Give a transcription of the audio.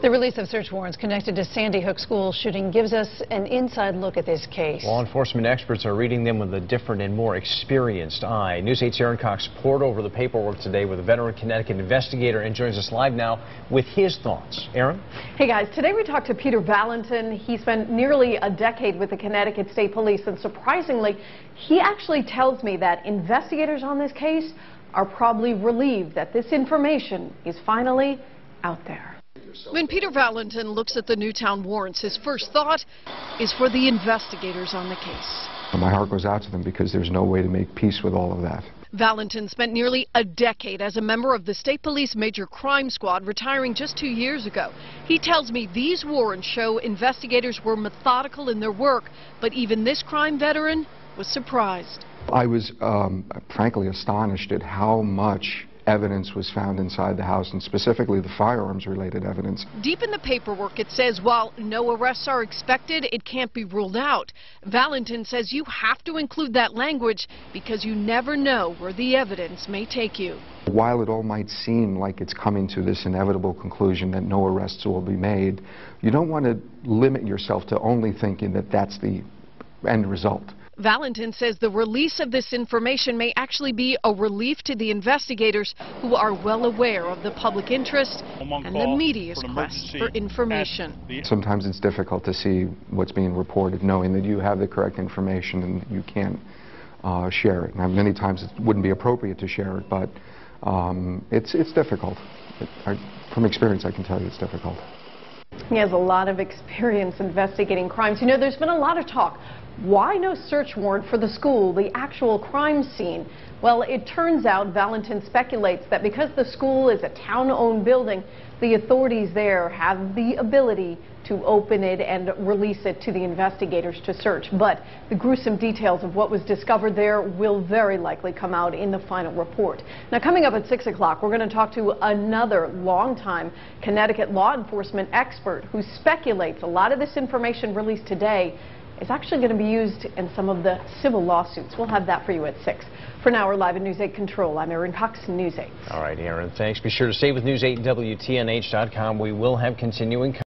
The release of search warrants connected to Sandy Hook school shooting gives us an inside look at this case. Law enforcement experts are reading them with a different and more experienced eye. News 8's Aaron Cox poured over the paperwork today with a veteran Connecticut investigator and joins us live now with his thoughts. Aaron? Hey guys, today we talked to Peter Valentin. He spent nearly a decade with the Connecticut State Police, and surprisingly, he actually tells me that investigators on this case are probably relieved that this information is finally out there. When Peter Valentin looks at the Newtown warrants, his first thought is for the investigators on the case. My heart goes out to them because there's no way to make peace with all of that. Valentin spent nearly a decade as a member of the State Police Major Crime Squad, retiring just 2 years ago. He tells me these warrants show investigators were methodical in their work, but even this crime veteran was surprised. I was frankly astonished at how much evidence was found inside the house, and specifically the firearms-related evidence. Deep in the paperwork, it says while no arrests are expected, it can't be ruled out. Valentin says you have to include that language because you never know where the evidence may take you. While it all might seem like it's coming to this inevitable conclusion that no arrests will be made, you don't want to limit yourself to only thinking that that's the end result. Valentin says the release of this information may actually be a relief to the investigators who are well aware of the public interest and the media's quest for information. Sometimes it's difficult to see what's being reported, knowing that you have the correct information and you can't share it. Now, many times it wouldn't be appropriate to share it, but it's difficult. From experience, I can tell you it's difficult. He has a lot of experience investigating crimes. You know, there's been a lot of talk. Why no search warrant for the school, the actual crime scene? Well, it turns out Valentin speculates that because the school is a town-owned building, the authorities there have the ability to open it and release it to the investigators to search. But the gruesome details of what was discovered there will very likely come out in the final report. Now, coming up at 6 o'clock, we're going to talk to another longtime Connecticut law enforcement expert who speculates a lot of this information released today is actually going to be used in some of the civil lawsuits. We'll have that for you at 6. For now, we're live at News 8 Control. I'm Aaron Cox, News 8. All right, Aaron, thanks. Be sure to stay with News 8 and WTNH.com. We will have continuing